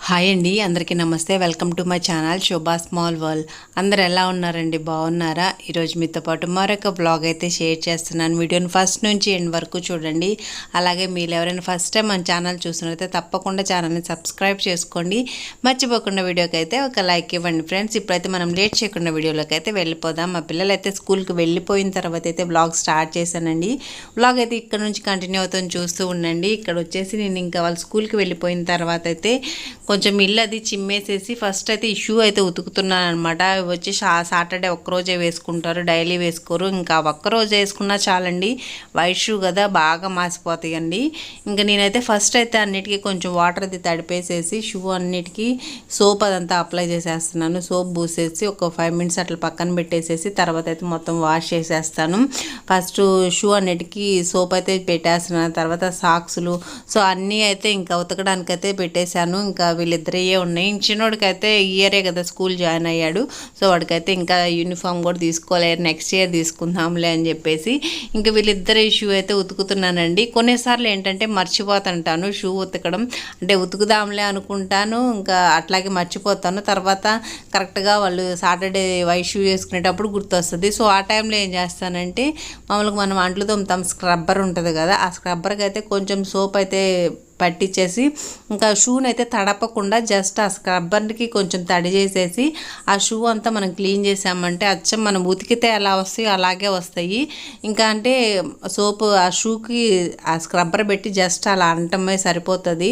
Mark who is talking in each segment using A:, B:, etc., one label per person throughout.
A: Hi అండి, అందరికీ నమస్తే. Welcome to my channel Shobha small world. అందరు ఎలా ఉన్నారండి? బాగున్నారా? ఈరోజు మీతో పాటు మరొక బ్లాగ్ అయితే షేర్ చేస్తున్నాను. వీడియోని ఫస్ట్ నుంచి ఎండ్ వరకు చూడండి. అలాగే మీరు ఎవరైనా ఫస్ట్ టైం మన ఛానల్ చూసినట్లయితే తప్పకుండా ఛానల్ని సబ్స్క్రైబ్ చేసుకోండి. మర్చిపోకుండా వీడియోకి అయితే ఒక లైక్ ఇవ్వండి ఫ్రెండ్స్. ఇప్పుడైతే మనం లేట్ చేయకుండా వీడియోలోకి అయితే వెళ్ళిపోదాం. మా పిల్లలు అయితే స్కూల్కి వెళ్ళిపోయిన తర్వాత అయితే బ్లాగ్ స్టార్ట్ చేశానండి. బ్లాగ్ అయితే ఇక్కడ నుంచి కంటిన్యూ అవుతుంది, చూస్తూ ఉండండి. ఇక్కడ వచ్చేసి నేను ఇంకా వాళ్ళ స్కూల్కి వెళ్ళిపోయిన తర్వాత అయితే కొంచెం ఇల్లు అది చిమ్మేసేసి ఫస్ట్ అయితే ఈ షూ అయితే ఉతుకుతున్నాను అనమాట. వచ్చి సాటర్డే ఒక్కరోజే వేసుకుంటారు, డైలీ వేసుకోరు. ఇంకా ఒక్కరోజు వేసుకున్నా చాలండి, వైట్ షూ కదా బాగా మాసిపోతాయండి. ఇంకా నేనైతే ఫస్ట్ అయితే అన్నిటికీ కొంచెం వాటర్ అది తడిపేసేసి షూ అన్నిటికీ సోప్ అదంతా అప్లై చేసేస్తున్నాను. సోప్ పూసేసి ఒక 5 మినిట్స్ అట్లా పక్కన పెట్టేసేసి తర్వాత అయితే మొత్తం వాష్ చేసేస్తాను. ఫస్ట్ షూ అన్నిటికీ సోప్ అయితే పెట్టేస్తున్నాను. తర్వాత సాక్స్లు సో అన్నీ అయితే ఇంకా ఉతకడానికి అయితే పెట్టేశాను. ఇంకా వీళ్ళిద్దరే ఉన్నాయి. చిన్నోడికి అయితే ఇయరే కదా స్కూల్ జాయిన్ అయ్యాడు. సో వాడికైతే ఇంకా యూనిఫామ్ కూడా తీసుకోలేదు, నెక్స్ట్ ఇయర్ తీసుకుందాంలే అని చెప్పేసి ఇంకా వీళ్ళిద్దరే షూ అయితే ఉతుకుతున్నానండి. కొన్నిసార్లు ఏంటంటే మర్చిపోతుంటాను షూ ఉతకడం, అంటే ఉతుకుదాంలే అనుకుంటాను, ఇంకా అట్లాగే మర్చిపోతాను. తర్వాత కరెక్ట్గా వాళ్ళు సాటర్డే వైట్ షూ వేసుకునేటప్పుడు గుర్తొస్తుంది. సో ఆ టైంలో ఏం చేస్తానంటే మామూలుగా మనం అంట్లు తోముతాం, స్క్రబ్బర్ ఉంటుంది కదా, ఆ స్క్రబ్బర్కి అయితే కొంచెం సోప్ అయితే పట్టించేసి ఇంకా షూని అయితే తడపకుండా జస్ట్ ఆ స్క్రబ్బర్కి కొంచెం తడి చేసేసి ఆ షూ అంతా మనం క్లీన్ చేసామంటే అచ్చం మనం ఉతికితే ఎలా వస్తాయో అలాగే వస్తాయి. ఇంకా అంటే సోపు ఆ షూకి ఆ స్క్రబ్బర్ పెట్టి జస్ట్ అలా అంటమే సరిపోతుంది.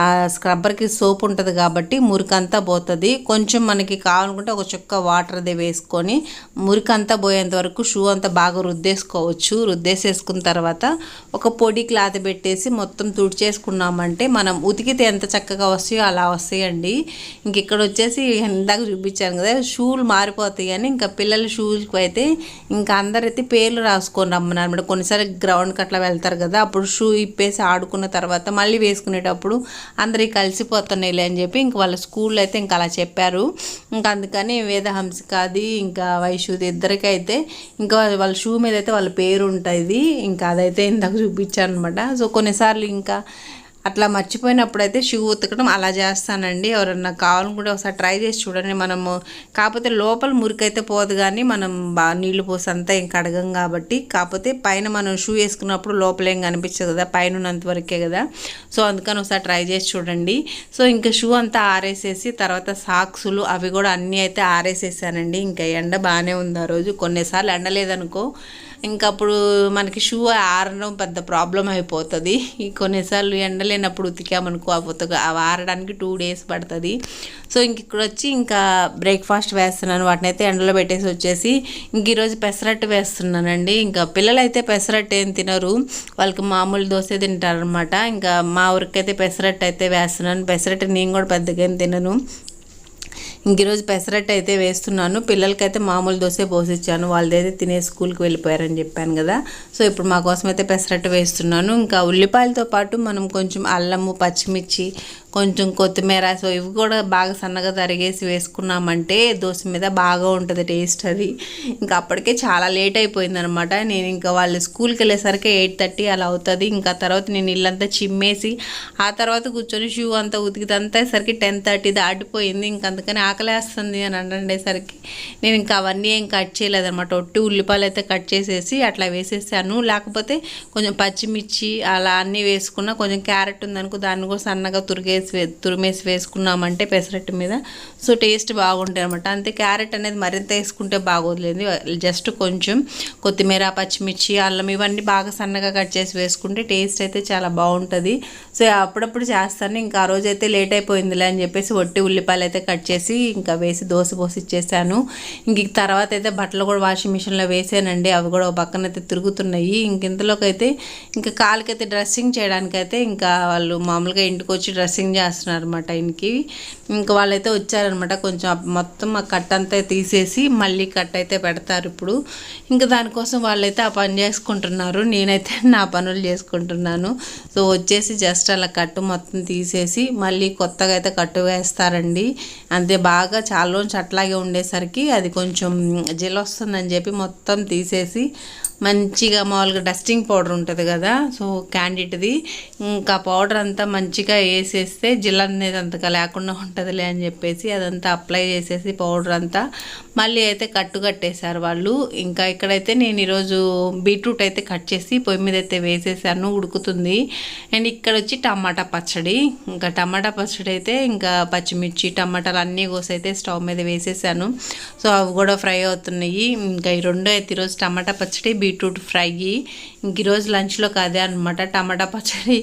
A: ఆ స్క్రబ్బర్కి సోప్ ఉంటుంది కాబట్టి మురికంతా పోతుంది. కొంచెం మనకి కావాలనుకుంటే ఒక చుక్క వాటర్ అది వేసుకొని మురికంతా పోయేంత వరకు షూ అంతా బాగా రుద్దేసుకోవచ్చు. రుద్దేసేసుకున్న తర్వాత ఒక పొడి క్లాత్ పెట్టేసి మొత్తం తుడిచేసుకున్నామంటే మనం ఉతికితే ఎంత చక్కగా వస్తాయో అలా వస్తాయండి. ఇంక ఇక్కడ వచ్చేసి ఇందాక చూపించాను కదా షూలు మారిపోతాయి అని ఇంకా పిల్లల షూస్కి అయితే ఇంకా అందరైతే పేర్లు రాసుకొని రమ్మన్నారు అనమాట. కొన్నిసారి గ్రౌండ్కి అట్లా వెళ్తారు కదా, అప్పుడు షూ ఇప్పేసి ఆడుకున్న తర్వాత మళ్ళీ వేసుకునేటప్పుడు అందరికి కలిసిపోతున్నాయిలే అని చెప్పి ఇంక వాళ్ళ స్కూల్లో అయితే ఇంకా అలా చెప్పారు. ఇంకా అందుకని వేదహంసికాది ఇంకా వైషుది ఇద్దరికైతే ఇంకా వాళ్ళ షూ మీద అయితే వాళ్ళ పేరు ఉంటుంది. ఇంకా అదైతే ఇందాక చూపించాను అనమాట. సో కొన్నిసార్లు ఇంకా అట్లా మర్చిపోయినప్పుడు అయితే షూ ఉతకడం అలా చేస్తానండి. ఎవరన్నా కావాలనుకుంటే ఒకసారి ట్రై చేసి చూడండి. మనము కాకపోతే లోపల మురికైతే పోదు, కానీ మనం బాగా నీళ్లు పోసి అంతా ఏం కడగం కాబట్టి, కాకపోతే పైన మనం షూ వేసుకున్నప్పుడు లోపల ఏం కనిపించదు కదా, పైన ఉన్నంత వరకే కదా. సో అందుకని ఒకసారి ట్రై చేసి చూడండి. సో ఇంకా షూ అంతా ఆరేసేసి తర్వాత సాక్సులు అవి కూడా అన్నీ అయితే ఆరేసేసానండి. ఇంకా ఎండ బాగానే ఉంది ఆ రోజు. కొన్నిసార్లు ఎండ లేదనుకో ఇంకా అప్పుడు మనకి షూ ఆరడం పెద్ద ప్రాబ్లం అయిపోతుంది. కొన్నిసార్లు ఎండలేనప్పుడు ఉతికామనుకో అవి ఆరడానికి 2 days పడుతుంది. సో ఇంక ఇక్కడ వచ్చి ఇంకా బ్రేక్ఫాస్ట్ వేస్తున్నాను. వాటిని అయితే ఎండలో పెట్టేసి వచ్చేసి ఇంక ఈరోజు పెసరట్టు వేస్తున్నానండి. ఇంకా పిల్లలు అయితే పెసరట్టు ఏం తినరు, వాళ్ళకి మామూలు దోశ తింటారనమాట. ఇంకా మా ఊరికైతే పెసరట్టు అయితే వేస్తున్నాను. పెసరట్టు నేను కూడా పెద్దగా ఏం తినను. ఇంక ఈరోజు పెసరట్టు అయితే వేస్తున్నాను. పిల్లలకైతే మామూలు దోశ పోసిచ్చాను, వాళ్ళదైతే తినే స్కూల్కి వెళ్ళిపోయారని చెప్పాను కదా. సో ఇప్పుడు మా కోసం అయితే పెసరట్టు వేస్తున్నాను. ఇంకా ఉల్లిపాయలతో పాటు మనం కొంచెం అల్లము, పచ్చిమిర్చి, కొంచెం కొత్తిమీర, సో ఇవి కూడా బాగా సన్నగా తరిగేసి వేసుకున్నామంటే దోశ మీద బాగా ఉంటుంది టేస్ట్ అది. ఇంకా అప్పటికే చాలా లేట్ అయిపోయింది అనమాట. నేను ఇంకా వాళ్ళు స్కూల్కి వెళ్ళేసరికి 8:30 అలా అవుతుంది. ఇంకా తర్వాత నేను ఇల్లంతా చిమ్మేసి ఆ తర్వాత కూర్చొని షూ అంతా ఉతికితంతేసరికి 10:30 దాటిపోయింది. ఇంక అందుకని ఆకలేస్తుంది అని అనేసరికి నేను ఇంకా అవన్నీ ఏం కట్ చేయలేదన్నమాట. ఒట్టి ఉల్లిపాయలు అయితే కట్ చేసేసి అట్లా వేసేసాను. లేకపోతే కొంచెం పచ్చిమిర్చి అలా అన్నీ వేసుకున్నా, కొంచెం క్యారెట్ ఉందనుకో దాన్ని కూడా సన్నగా తురిమేసి వేసుకున్నామంటే పెసరట్టు మీద సో టేస్ట్ బాగుంటాయి అనమాట. అంతే క్యారెట్ అనేది మరింత వేసుకుంటే బాగోదులేదు, జస్ట్ కొంచెం కొత్తిమీర, పచ్చిమిర్చి, అల్లం ఇవన్నీ బాగా సన్నగా కట్ చేసి వేసుకుంటే టేస్ట్ అయితే చాలా బాగుంటుంది. సో అప్పుడప్పుడు చేస్తాను. ఇంకా ఆ రోజు అయితే లేట్ అయిపోయిందిలే అని చెప్పేసి ఒట్టి ఉల్లిపాయలు అయితే కట్ చేసి ఇంకా వేసి దోశ పోసి ఇచ్చేసాను. ఇంక తర్వాత అయితే బట్టలు కూడా వాషింగ్ మిషన్లో వేసానండి. అవి కూడా ఒక పక్కన అయితే తిరుగుతున్నాయి. ఇంక ఇంతలోకి అయితే ఇంకా కాలుకైతే డ్రెస్సింగ్ చేయడానికైతే ఇంకా వాళ్ళు మామూలుగా ఇంటికి వచ్చి డ్రెస్సింగ్ చేస్తున్నారు అనమాట. ఇంటికి ఇంకా వాళ్ళైతే వచ్చారనమాట. కొంచెం మొత్తం ఆ కట్ అంతా తీసేసి మళ్ళీ కట్ అయితే పెడతారు ఇప్పుడు. ఇంకా దానికోసం వాళ్ళైతే ఆ పని చేసుకుంటున్నారు, నేనైతే నా పనులు చేసుకుంటున్నాను. సో వచ్చేసి జస్ట్ అలా కట్టు మొత్తం తీసేసి మళ్ళీ కొత్తగా అయితే కట్టు వేస్తారండి. అంతే బాగా చాలా రోజు అట్లాగే ఉండేసరికి అది కొంచెం జెల్ వస్తుందని చెప్పి మొత్తం తీసేసి మంచిగా మామూలుగా డస్టింగ్ పౌడర్ ఉంటుంది కదా, సో క్యాండిడ్ది, ఇంకా పౌడర్ అంతా మంచిగా వేసేస్తే జిల్ అనేది అంతగా లేకుండా ఉంటుందిలే అని చెప్పేసి అదంతా అప్లై చేసేసి పౌడర్ అంతా మళ్ళీ అయితే కట్టేశారు వాళ్ళు. ఇంకా ఇక్కడైతే నేను ఈరోజు బీట్రూట్ అయితే కట్ చేసి పొయ్యి మీద అయితే వేసేసాను, ఉడుకుతుంది. అండ్ ఇక్కడ వచ్చి టమాటా పచ్చడి, ఇంకా టమాటా పచ్చడి అయితే ఇంకా పచ్చిమిర్చి టమాటాలు అన్నీ కోసి అయితే స్టవ్ మీద వేసేసాను. సో అవి కూడా ఫ్రై అవుతున్నాయి. ఇంకా ఈ రెండు అయితే ఈరోజు టమాటా పచ్చడి బీట్రూట్ ఫ్రై. ఇంక ఈరోజు లంచ్లోకి అదే అనమాట. టమాటా పచ్చడి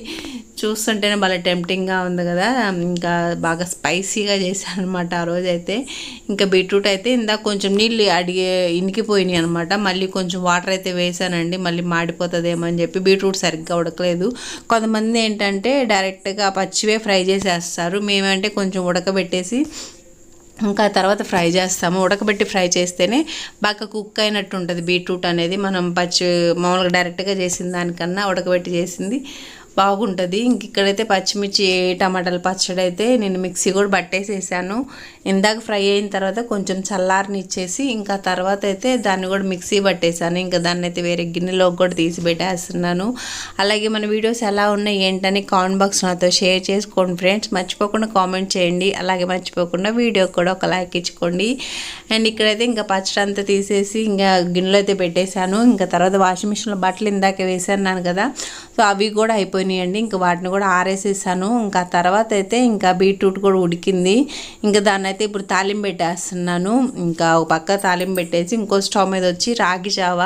A: చూస్తుంటేనే భలే టెంప్టింగ్గా ఉంది కదా, ఇంకా బాగా స్పైసీగా చేశాను అనమాట ఆ రోజైతే. ఇంకా బీట్రూట్ అయితే ఇందాక కొంచెం నీళ్ళు ఇనికిపోయినాయి అనమాట, మళ్ళీ కొంచెం వాటర్ అయితే వేసానండి, మళ్ళీ మాడిపోతుందేమో అని చెప్పి. బీట్రూట్ సరిగ్గా ఉడకలేదు. కొంతమంది ఏంటంటే డైరెక్ట్గా పచ్చివే ఫ్రై చేసేస్తారు, మేమంటే కొంచెం ఉడకబెట్టేసి ఇంకా తర్వాత ఫ్రై చేస్తాము. ఉడకబెట్టి ఫ్రై చేస్తేనే బాగా కుక్ అయినట్టు ఉంటుంది బీట్రూట్ అనేది. మనం మామూలుగా డైరెక్ట్గా చేసిన దానికన్నా ఉడకబెట్టి చేసింది బాగుంటుంది. ఇంక ఇక్కడైతే పచ్చిమిర్చి టమాటాల పచ్చడి అయితే నేను మిక్సీ కూడా పట్టేసేసాను. ఇందాక ఫ్రై అయిన తర్వాత కొంచెం చల్లారనిచ్చేసి ఇంకా తర్వాత అయితే దాన్ని కూడా మిక్సీ పట్టేసాను. ఇంకా దాన్ని అయితే వేరే గిన్నెలోకి కూడా తీసి పెట్టేస్తున్నాను. అలాగే మన వీడియోస్ ఎలా ఉన్నాయి ఏంటని కామెంట్ బాక్స్ నాతో షేర్ చేసుకోండి ఫ్రెండ్స్. మర్చిపోకుండా కామెంట్ చేయండి. అలాగే మర్చిపోకుండా వీడియో కూడా ఒక లైక్ ఇచ్చుకోండి. అండ్ ఇక్కడైతే ఇంకా పచ్చడి అంతా తీసేసి ఇంకా గిన్నెలో అయితే పెట్టేశాను. ఇంకా తర్వాత వాషింగ్ మిషన్లో బట్టలు ఇందాక వేసాను కదా, సో అవి కూడా అయిపోయినాయండి. ఇంకా వాటిని కూడా ఆరేసేసాను. ఇంకా తర్వాత అయితే ఇంకా బీట్రూట్ కూడా ఉడికింది. ఇంకా దాన్ని అయితే ఇప్పుడు తాలింపు పెట్టేస్తున్నాను. ఇంకా ఒక పక్క తాలింపు పెట్టేసి ఇంకో స్టవ్ మీద వచ్చి రాగి జావ,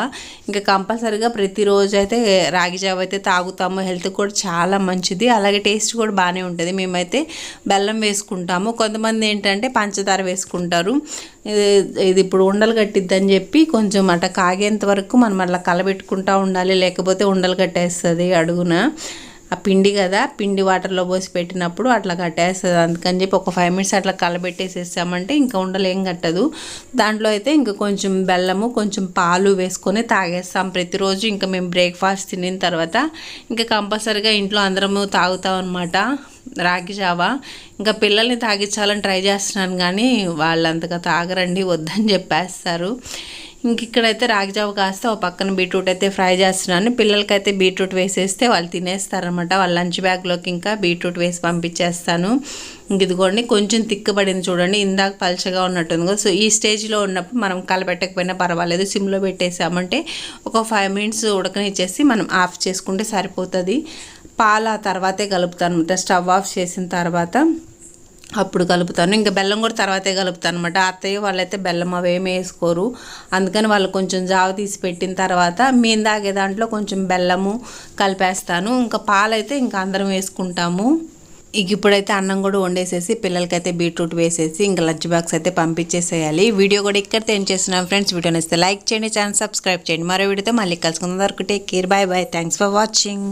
A: ఇంకా కంపల్సరీగా ప్రతిరోజు అయితే రాగి జావ అయితే తాగుతాము. హెల్త్ కూడా చాలా మంచిది, అలాగే టేస్ట్ కూడా బాగానే ఉంటుంది. మేమైతే బెల్లం వేసుకుంటాము, కొంతమంది ఏంటంటే పంచదార వేసుకుంటారు. ఇది ఇప్పుడు ఉండలు కట్టిద్దని చెప్పి కొంచెం అట్లా కాగేంత వరకు మనం అట్లా కలబెట్టుకుంటూ ఉండాలి, లేకపోతే ఉండలు కట్టేస్తుంది అడుగున. ఆ పిండి కదా, పిండి వాటర్లో పోసి పెట్టినప్పుడు అట్లా కట్టేస్తుంది. అందుకని చెప్పి ఒక 5 minutes అట్లా కలబెట్టేసేసామంటే ఇంకా ఉండలు ఏం కట్టదు. దాంట్లో అయితే ఇంకా కొంచెం బెల్లము కొంచెం పాలు వేసుకొని తాగేస్తాం ప్రతిరోజు. ఇంకా మేము బ్రేక్ఫాస్ట్ తినిన తర్వాత ఇంకా కంపల్సరీగా ఇంట్లో అందరము తాగుతాం అనమాట రాగి జావ. ఇంకా పిల్లల్ని తాగించాలని ట్రై చేస్తున్నాను కానీ వాళ్ళు అంతగా తాగరండి, వద్దని చెప్పేస్తారు. ఇంక ఇక్కడైతే రాగి జావ కాస్త ఒక పక్కన బీట్రూట్ అయితే ఫ్రై చేస్తున్నాను. పిల్లలకైతే బీట్రూట్ వేసేస్తే వాళ్ళు తినేస్తారనమాట. వాళ్ళ లంచ్ బ్యాగ్లోకి ఇంకా బీట్రూట్ వేసి పంపించేస్తాను. ఇంక ఇదిగోండి కొంచెం తిక్కబడింది చూడండి, ఇందాక పలచగా ఉన్నట్టుంది కదా. సో ఈ స్టేజ్లో ఉన్నప్పుడు మనం కలపెట్టకపోయినా పర్వాలేదు, సిమ్లో పెట్టేసామంటే ఒక 5 minutes ఉడకనిచ్చేసి మనం ఆఫ్ చేసుకుంటే సరిపోతుంది. పాలు ఆ తర్వాతే కలుపుతాను అనమాట, స్టవ్ ఆఫ్ చేసిన తర్వాత అప్పుడు కలుపుతాను. ఇంకా బెల్లం కూడా తర్వాతే కలుపుతాను అనమాట. అత్తయ్య వాళ్ళైతే బెల్లం అవేమి వేసుకోరు, అందుకని వాళ్ళు కొంచెం జావ తీసి పెట్టిన తర్వాత మేము తాగే దాంట్లో కొంచెం బెల్లము కలిపేస్తాను. ఇంకా పాలైతే ఇంకా అందరం వేసుకుంటాము. ఇక ఇప్పుడైతే అన్నం కూడా వండేసేసి పిల్లలకైతే బీట్రూట్ వేసేసి ఇంకా లంచ్ బాక్స్ అయితే పంపించేసేయాలి. వీడియో కూడా ఇక్కడితో ఏం చేస్తున్నాం ఫ్రెండ్స్. వీడియో నచ్చితే లైక్ చేయండి, ఛానల్ సబ్స్క్రైబ్ చేయండి. మరో వీడియోతో మళ్ళీ కలుసుకుందాం వరకు take care, bye bye, thanks for watching.